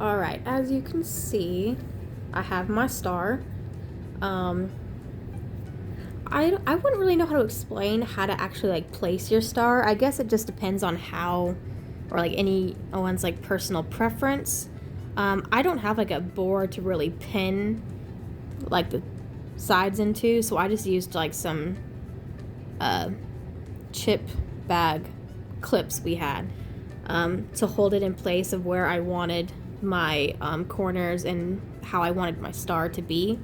Alright, as you can see, I have my star. I wouldn't really know how to explain how to actually like place your star. I guess it just depends on how, or like anyone's like personal preference. I don't have like a board to really pin like the sides into, so I just used like some chip bag clips we had to hold it in place of where I wanted my corners and how I wanted my star to be.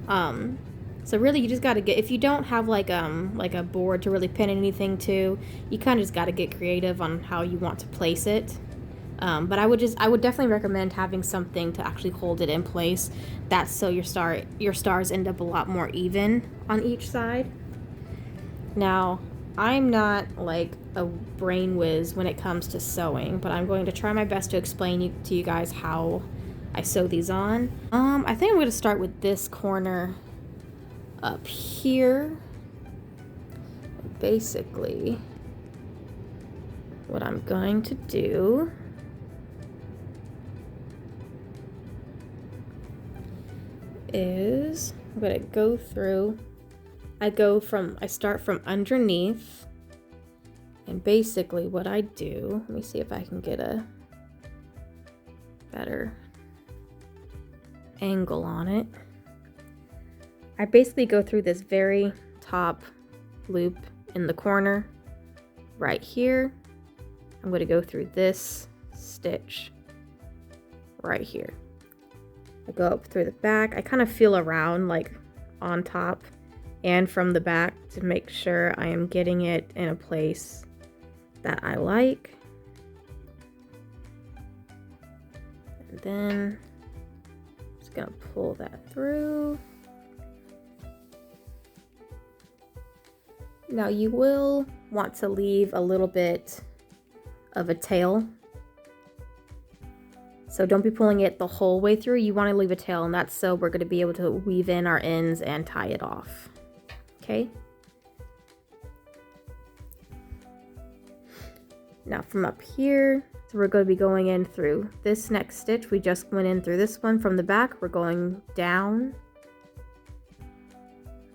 So really you just got to get, if you don't have like a board to really pin anything to, you kind of just got to get creative on how you want to place it. But I would definitely recommend having something to actually hold it in place. That's so your stars end up a lot more even on each side. Now, I'm not like a brain whiz when it comes to sewing, but I'm going to try my best to explain to you guys how I sew these on. I think I'm going to start with this corner up here. Basically, what I'm going to do is I'm going to go through. I start from underneath, and basically what I do, let me see if I can get a better angle on it. I basically go through this very top loop in the corner right here. I'm going to go through this stitch right here. I go up through the back. I kind of feel around like on top and from the back to make sure I am getting it in a place that I like. And then I'm just gonna pull that through. Now you will want to leave a little bit of a tail. So don't be pulling it the whole way through. You want to leave a tail, and that's so we're going to be able to weave in our ends and tie it off. Okay? Now from up here, so we're going to be going in through this next stitch. We just went in through this one from the back. We're going down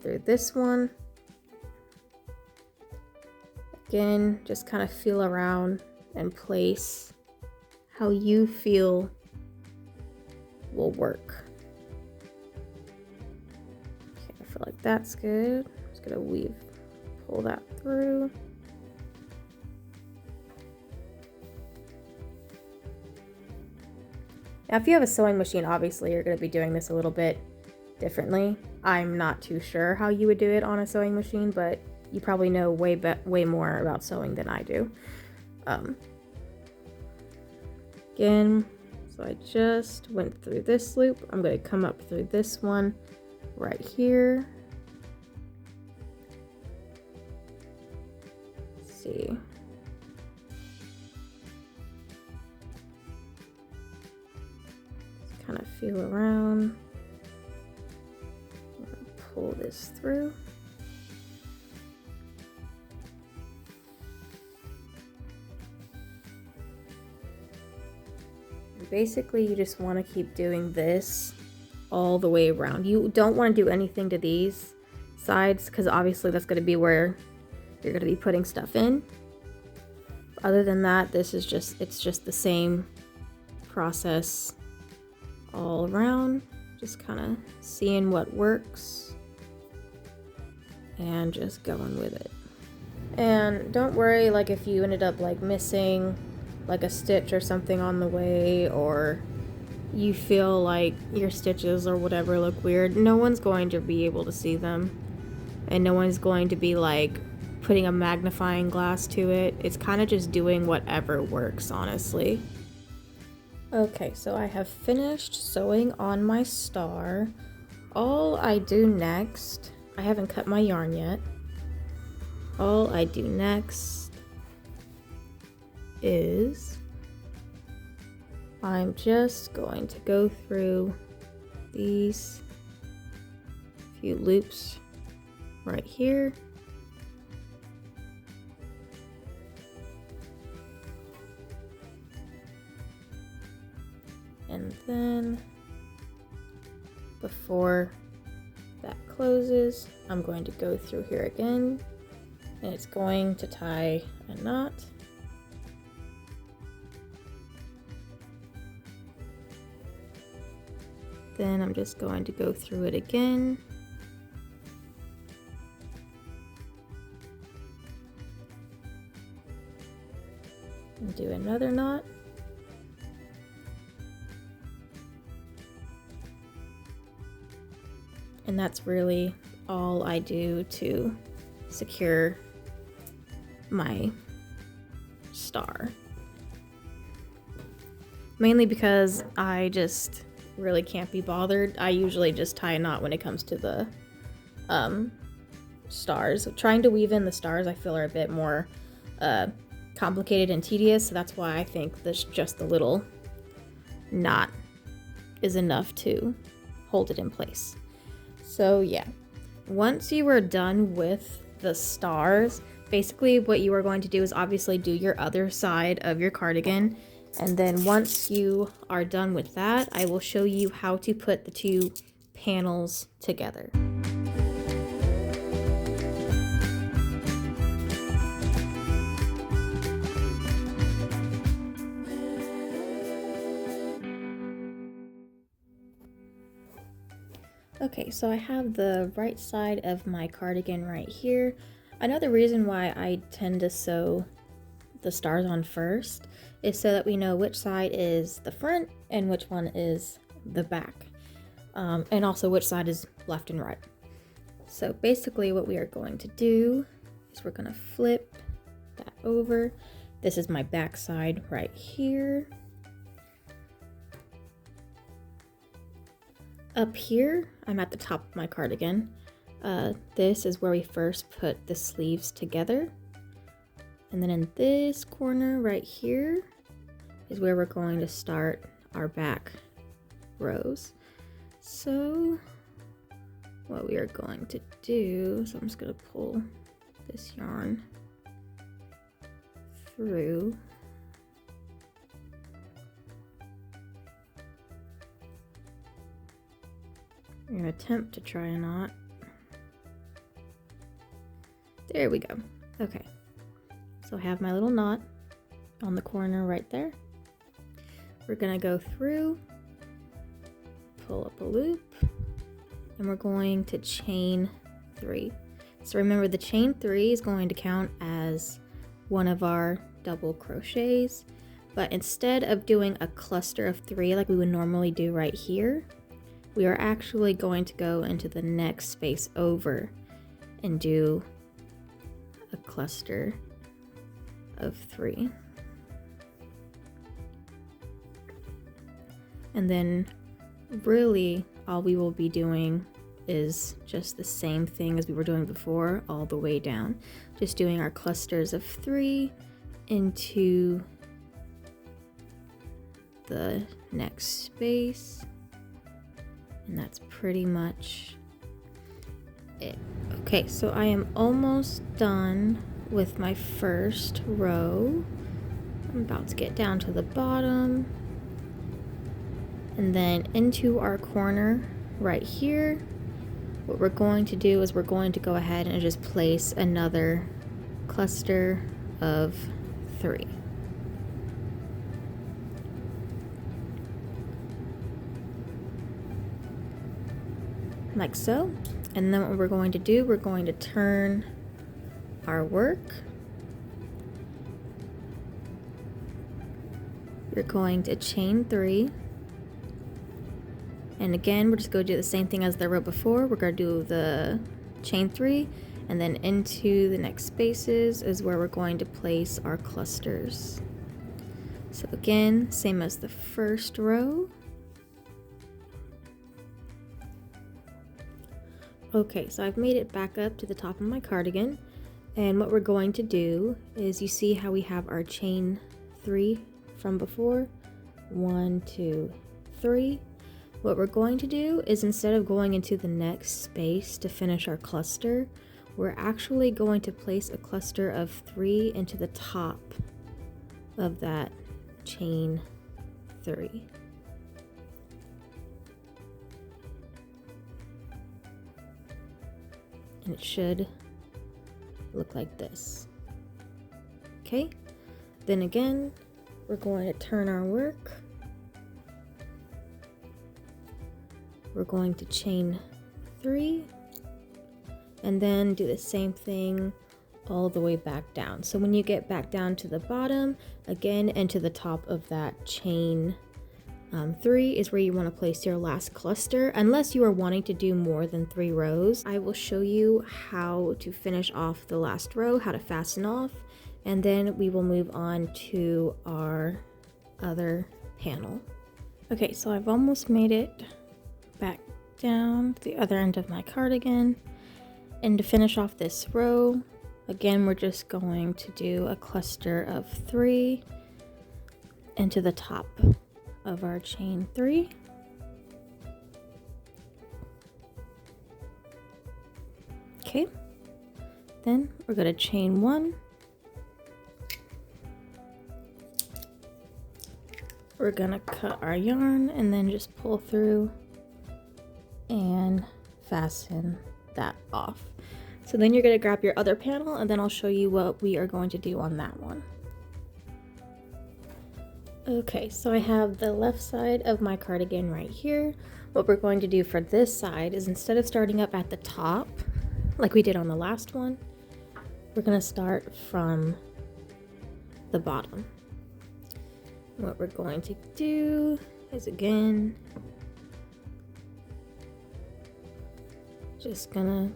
through this one. Again, just kind of feel around and place how you feel will work. Okay, I feel like that's good. I'm just gonna pull that through. Now, if you have a sewing machine, obviously you're gonna be doing this a little bit differently. I'm not too sure how you would do it on a sewing machine, but you probably know way more about sewing than I do. Again, so I just went through this loop. I'm going to come up through this one right here. Let's see. Just kind of feel around. Pull this through. Basically, you just want to keep doing this all the way around. You don't want to do anything to these sides because obviously that's going to be where you're going to be putting stuff in. Other than that, it's just the same process all around. Just kind of seeing what works and just going with it. And don't worry, like if you ended up like missing like a stitch or something on the way, or you feel like your stitches or whatever look weird, no one's going to be able to see them, and no one's going to be like putting a magnifying glass to it. It's kind of just doing whatever works, honestly. Okay, so I have finished sewing on my star. All I do next, I haven't cut my yarn yet. All I do next is I'm just going to go through these few loops right here. And then before that closes, I'm going to go through here again, and it's going to tie a knot. Then I'm just going to go through it again. And do another knot. And that's really all I do to secure my star. Mainly because I just really can't be bothered. I usually just tie a knot when it comes to the stars. Trying to weave in the stars I feel are a bit more complicated and tedious, so that's why I think this just a little knot is enough to hold it in place. So yeah, once you are done with the stars, basically what you are going to do is obviously do your other side of your cardigan, and then once you are done with that, I will show you how to put the two panels together. Okay, so I have the right side of my cardigan right here. Another reason why I tend to sew the stars on first is so that we know which side is the front and which one is the back, and also which side is left and right. So basically what we are going to do is we're going to flip that over. This is my back side right here. Up here, I'm at the top of my cardigan. This is where we first put the sleeves together. And then in this corner right here is where we're going to start our back rows. So what we are going to do, so I'm just going to pull this yarn through. I'm going to attempt to try a knot. There we go. Okay. So I have my little knot on the corner right there. We're going to go through, pull up a loop, and we're going to chain 3. So remember, the chain 3 is going to count as one of our double crochets, but instead of doing a cluster of 3 like we would normally do right here, we are actually going to go into the next space over and do a cluster of 3. And then really all we will be doing is just the same thing as we were doing before, all the way down. Just doing our clusters of 3 into the next space. And that's pretty much it. Okay, so I am almost done with my first row. I'm about to get down to the bottom. And then into our corner right here, what we're going to do is we're going to go ahead and just place another cluster of 3. Like so. And then what we're going to do, we're going to turn our work. You're going to chain 3. And again, we're just going to do the same thing as the row before. We're going to do the chain 3, and then into the next spaces is where we're going to place our clusters. So again, same as the first row. Okay, so I've made it back up to the top of my cardigan, and what we're going to do is, you see how we have our chain 3 from before? 1, 2, 3. What we're going to do is, instead of going into the next space to finish our cluster, we're actually going to place a cluster of 3 into the top of that chain 3. and it should look like this. Okay, then again, we're going to turn our work. We're going to chain 3 and then do the same thing all the way back down. So when you get back down to the bottom again and to the top of that chain 3 is where you want to place your last cluster, unless you are wanting to do more than 3 rows. I will show you how to finish off the last row, how to fasten off, and then we will move on to our other panel. Okay, so I've almost made it back down to the other end of my cardigan, and to finish off this row, again, we're just going to do a cluster of 3 into the top of our chain 3. Okay, then we're going to chain 1. We're going to cut our yarn and then just pull through and fasten that off. So then you're going to grab your other panel, and then I'll show you what we are going to do on that one. Okay, so I have the left side of my cardigan right here. What we're going to do for this side is, instead of starting up at the top like we did on the last one, we're going to start from the bottom. What we're going to do is, again, just gonna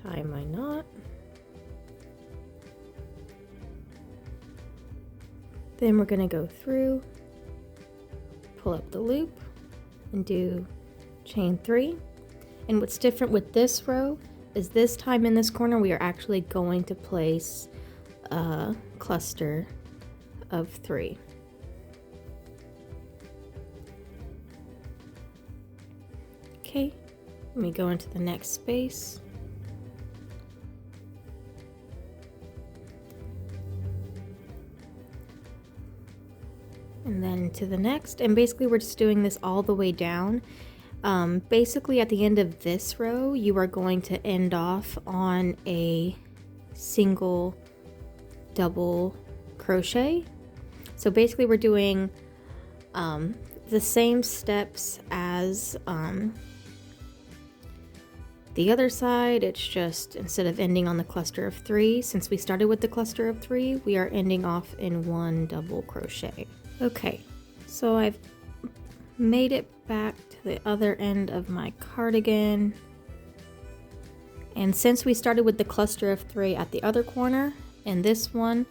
tie my knot. Then we're gonna go through, pull up the loop, and do chain 3. And what's different with this row is, this time in this corner we are actually going to place a cluster of 3. Okay, let me go into the next space. And then to the next, and basically we're just doing this all the way down. Basically at the end of this row, you are going to end off on a single double crochet. So basically we're doing the same steps as the other side. It's just, instead of ending on the cluster of 3, since we started with the cluster of 3, we are ending off in 1 double crochet. Okay, so I've made it back to the other end of my cardigan. And since we started with the cluster of 3 at the other corner, in this one,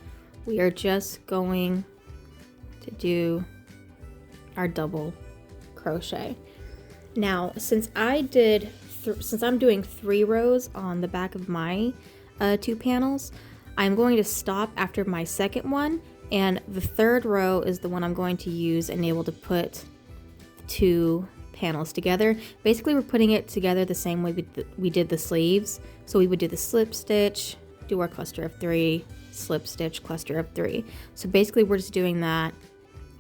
we are just going to do our double crochet. Now, since I'm doing 3 rows on the back of my 2 panels, I'm going to stop after my second one, and the third row is the one I'm going to use and able to put 2 panels together. Basically, we're putting it together the same way we did the sleeves. So we would do the slip stitch, do our cluster of 3, slip stitch, cluster of 3. So basically we're just doing that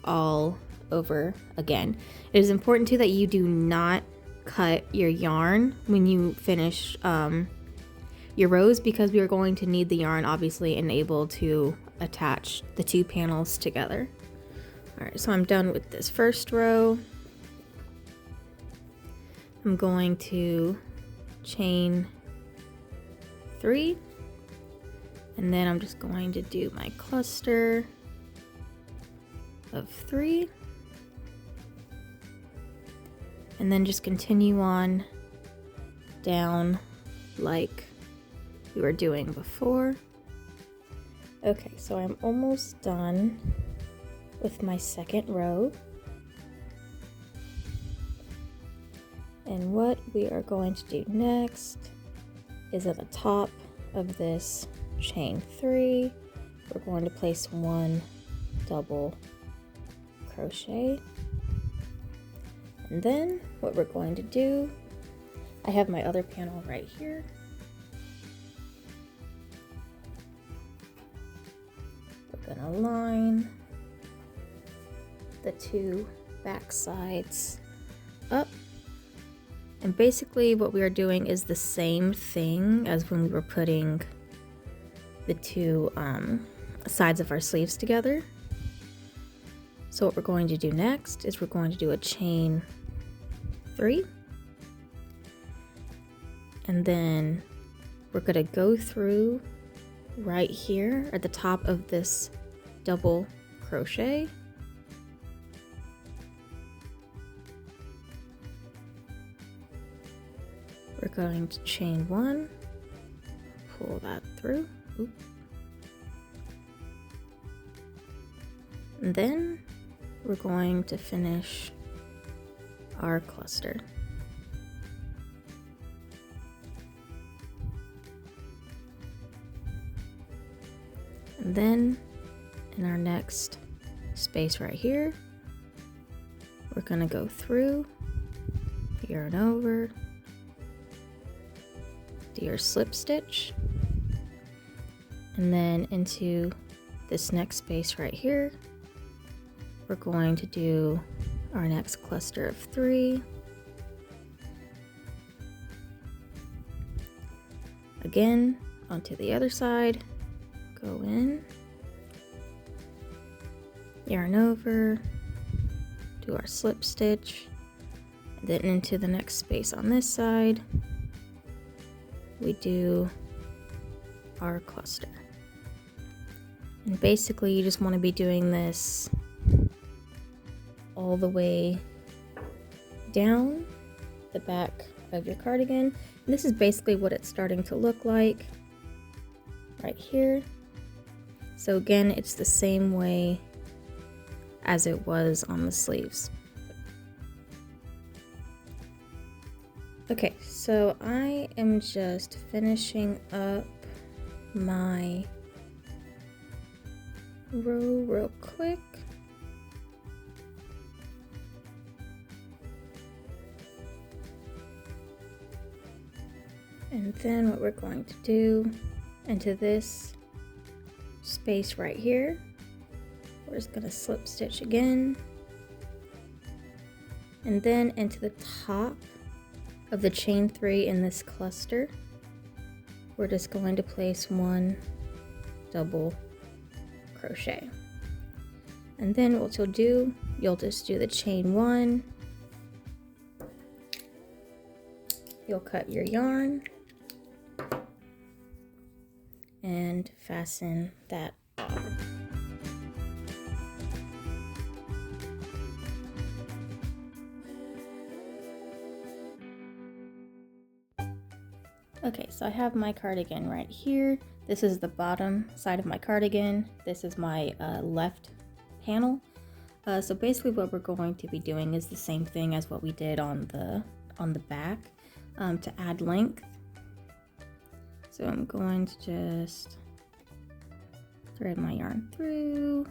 all over again. It is important too that you do not cut your yarn when you finish your rows, because we are going to need the yarn obviously and able to attach the 2 panels together. Alright, so I'm done with this first row. I'm going to chain 3, and then I'm just going to do my cluster of 3, and then just continue on down like we were doing before. Okay, so I'm almost done with my second row. And what we are going to do next is, at the top of this chain 3, we're going to place 1 double crochet. And then what we're going to do, I have my other panel right here. We're going to line the 2 back sides up, And basically what we are doing is the same thing as when we were putting the two sides of our sleeves together. So what we're going to do next is we're going to do a chain 3. And then we're going to go through right here at the top of this double crochet. We're going to chain 1, pull that through. Oop. And then we're going to finish our cluster. And then in our next space right here, we're going to go through, yarn over, do your slip stitch, and then into this next space right here, we're going to do our next cluster of 3. Again, onto the other side, go in, yarn over, do our slip stitch, and then into the next space on this side, we do our cluster. And basically you just want to be doing this all the way down the back of your cardigan. And this is basically what it's starting to look like right here. So again, it's the same way as it was on the sleeves. Okay, so I am just finishing up my row real quick. And then what we're going to do into this space right here, we're just going to slip stitch again, and then into the top of the chain 3 in this cluster, we're just going to place 1 double crochet. And then what you'll do, you'll just do the chain 1, you'll cut your yarn and fasten that on. Okay, so I have my cardigan right here. This is the bottom side of my cardigan. This is my left panel. So basically what we're going to be doing is the same thing as what we did on the back to add length. So I'm going to just thread my yarn through,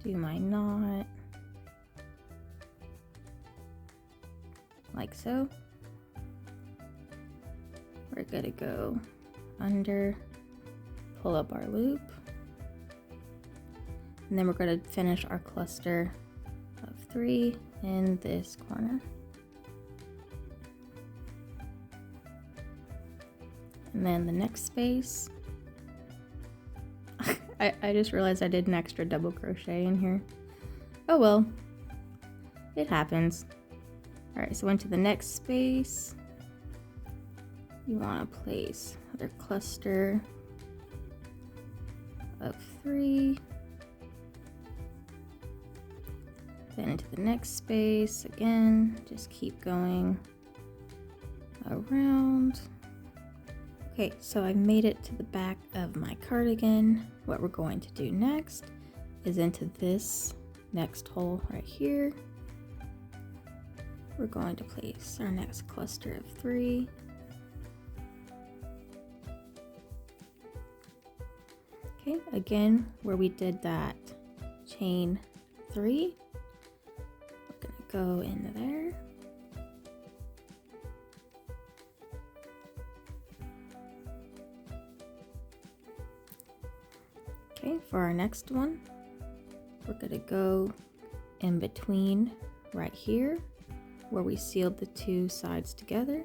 do my knot, like so. We're gonna go under, pull up our loop, and then we're gonna finish our cluster of 3 in this corner. And then the next space, I just realized I did an extra double crochet in here. Oh well, it happens. All right, so into the next space, you want to place another cluster of 3. Then into the next space, again, just keep going around. Okay, so I made it to the back of my cardigan. What we're going to do next is into this next hole right here. We're going to place our next cluster of 3. Okay, again, where we did that chain 3, we're gonna go into there. Okay, for our next one, we're gonna go in between right here where we sealed the two sides together.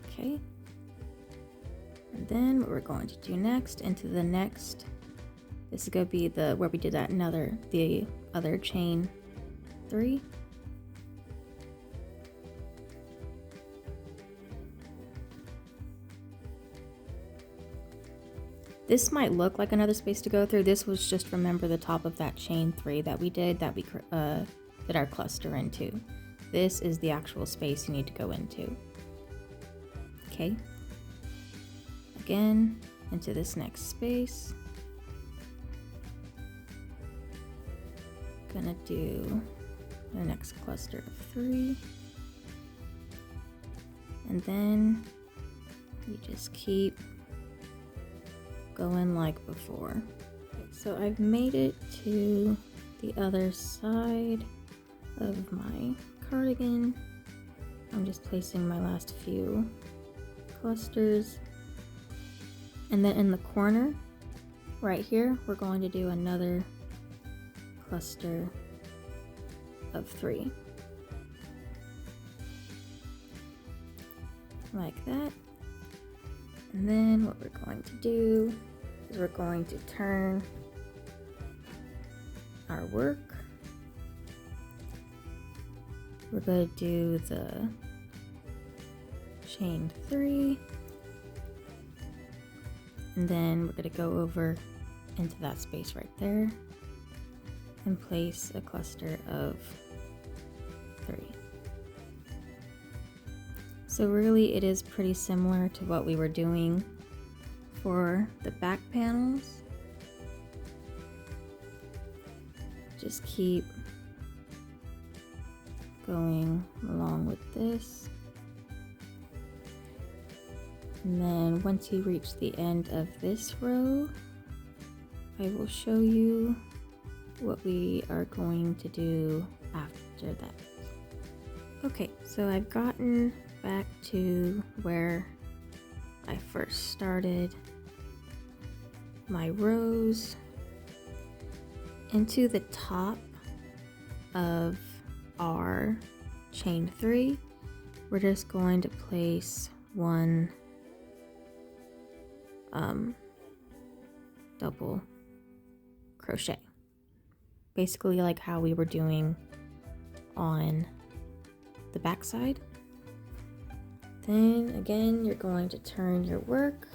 Okay. And then what we're going to do next, into the next, this is going to be the where we did that the other chain 3. This might look like another space to go through. This was just, remember, the top of that chain 3 that we did, that we did our cluster into. This is the actual space you need to go into. Okay. Again, into this next space. Gonna do the next cluster of 3. And then you just keep going like before. Okay, so I've made it to the other side of my cardigan. I'm just placing my last few clusters. And then in the corner right here, we're going to do another cluster of 3. Like that. And then what we're going to do is we're going to turn our work. We're going to do the chain 3. And then we're going to go over into that space right there and place a cluster of 3. So really it is pretty similar to what we were doing for the back panels. Just keep going along with this. And then once you reach the end of this row, I will show you what we are going to do after that. Okay, so I've gotten back to where I first started my rows. Into the top of our chain 3, we're just going to place one double crochet, basically like how we were doing on the back side. Then again, you're going to turn your work.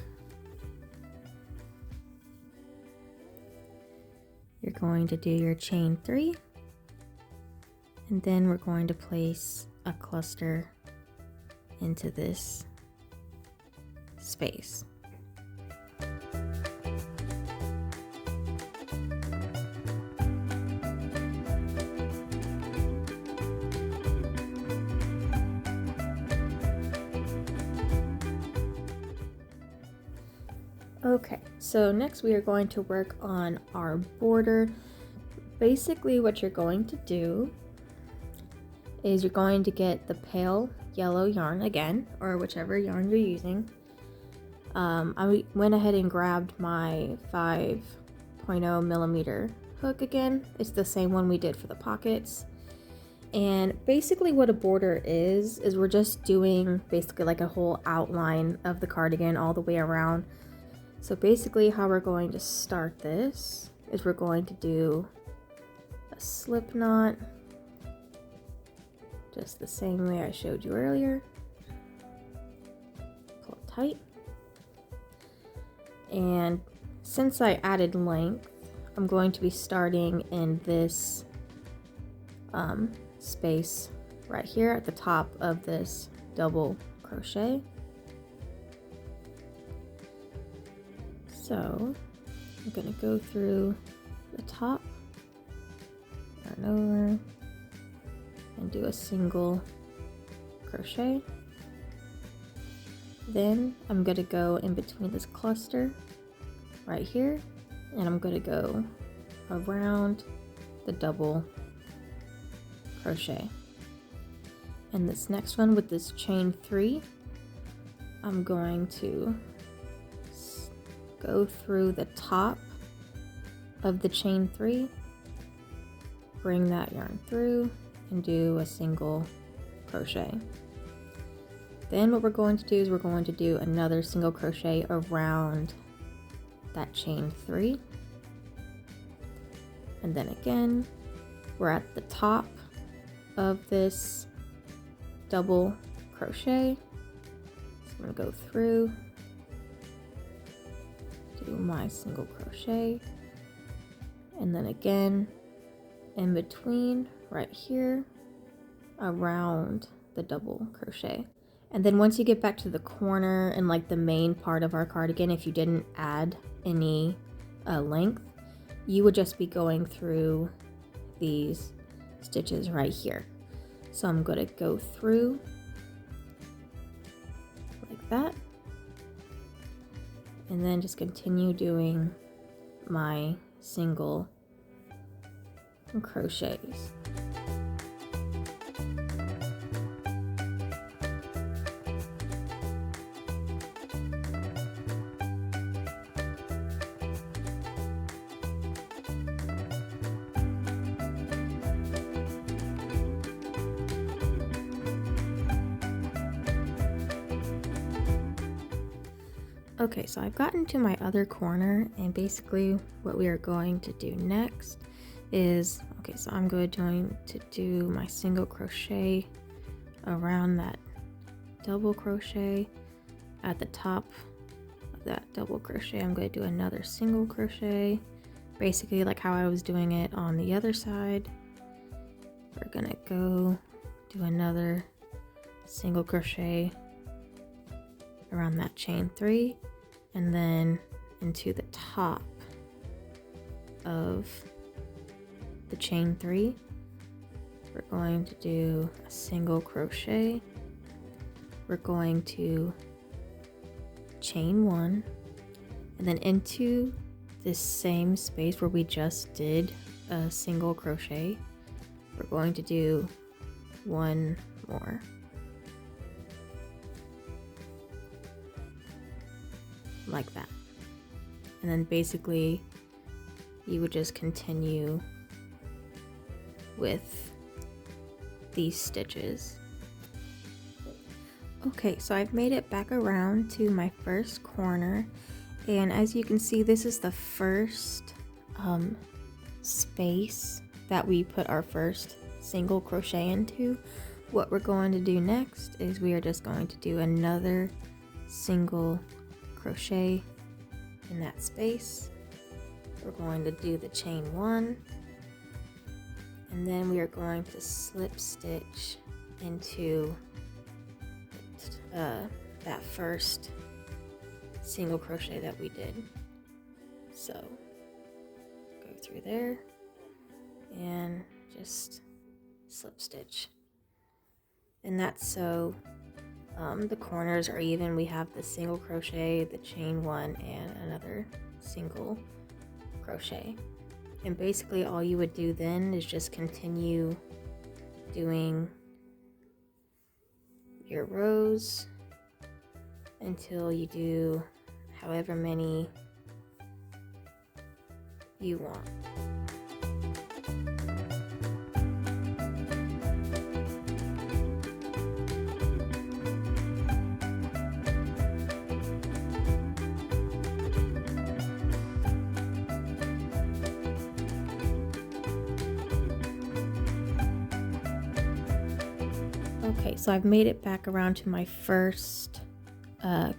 You're going to do your chain 3, and then we're going to place a cluster into this space. Okay, so next we are going to work on our border. Basically what you're going to do is you're going to get the pale yellow yarn again, or whichever yarn you're using. I went ahead and grabbed my 5.0 millimeter hook again. It's the same one we did for the pockets. And basically what a border is we're just doing basically like a whole outline of the cardigan all the way around. So basically how we're going to start this is we're going to do a slip knot, just the same way I showed you earlier. Pull it tight. And since I added length, I'm going to be starting in this space right here at the top of this double crochet. So I'm going to go through the top, yarn over, and do a single crochet. Then I'm going to go in between this cluster right here, and I'm going to go around the double crochet. And this next one with this chain 3, I'm going to go through the top of the chain 3, bring that yarn through, and do a single crochet. Then what we're going to do is we're going to do another single crochet around that chain 3, and then again we're at the top of this double crochet, so I'm going to go through, do my single crochet, and then again in between right here around the double crochet. And then once you get back to the corner and like the main part of our cardigan, if you didn't add any length, you would just be going through these stitches right here. So I'm going to go through like that, and then just continue doing my single crochets. Okay, so I've gotten to my other corner, and basically what we are going to do next is, okay, so I'm going to do my single crochet around that double crochet. At the top of that double crochet, I'm going to do another single crochet, basically like how I was doing it on the other side. We're gonna go do another single crochet around that chain 3, and then into the top of the chain 3 we're going to do a single crochet. We're going to chain 1, and then into this same space where we just did a single crochet, we're going to do one more. Like that. And then basically you would just continue with these stitches. Okay, so I've made it back around to my first corner, and as you can see, this is the first space that we put our first single crochet into. What we're going to do next is we are just going to do another single crochet in that space. We're going to do the chain 1, and then we are going to slip stitch into that first single crochet that we did. So go through there and just slip stitch, and that's so the corners are even. We have the single crochet, the chain 1, and another single crochet. And basically all you would do then is just continue doing your rows until you do however many you want. Okay, so I've made it back around to my first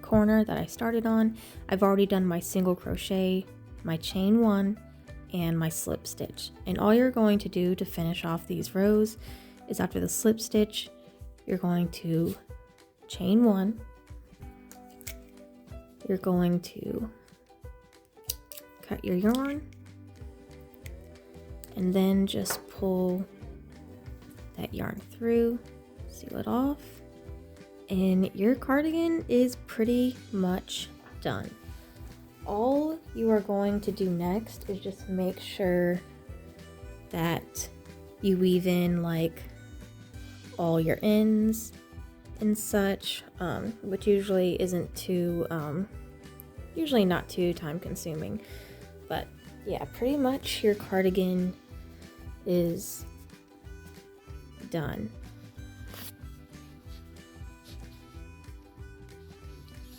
corner that I started on. I've already done my single crochet, my chain 1, and my slip stitch. And all you're going to do to finish off these rows is after the slip stitch, you're going to chain 1, you're going to cut your yarn, and then just pull that yarn through, seal it off, and your cardigan is pretty much done. All you are going to do next is just make sure that you weave in like all your ends and such, which usually isn't too, usually not too time consuming. But yeah, pretty much your cardigan is done.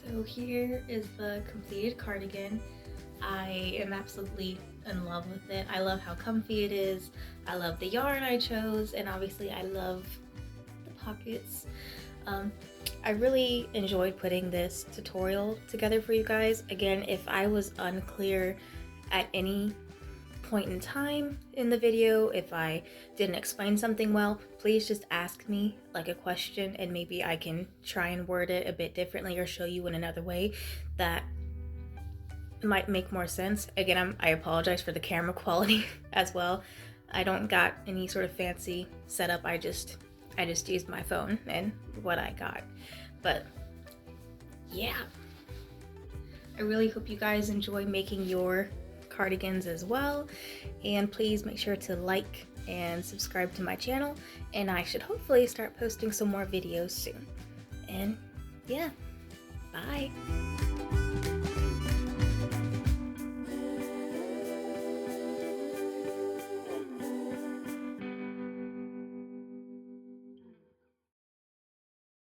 So here is the completed cardigan. I am absolutely in love with it. I love how comfy it is. I love the yarn I chose, and obviously I love the pockets. I really enjoyed putting this tutorial together for you guys. Again, if I was unclear at any point in time in the video, if I didn't explain something well, please just ask me like a question and maybe I can try and word it a bit differently or show you in another way that might make more sense. Again, I apologize for the camera quality as well. I don't got any sort of fancy setup. I just used my phone and what I got. But yeah, I really hope you guys enjoy making your cardigans as well, and please make sure to like and subscribe to my channel, and I should hopefully start posting some more videos soon. And yeah, bye.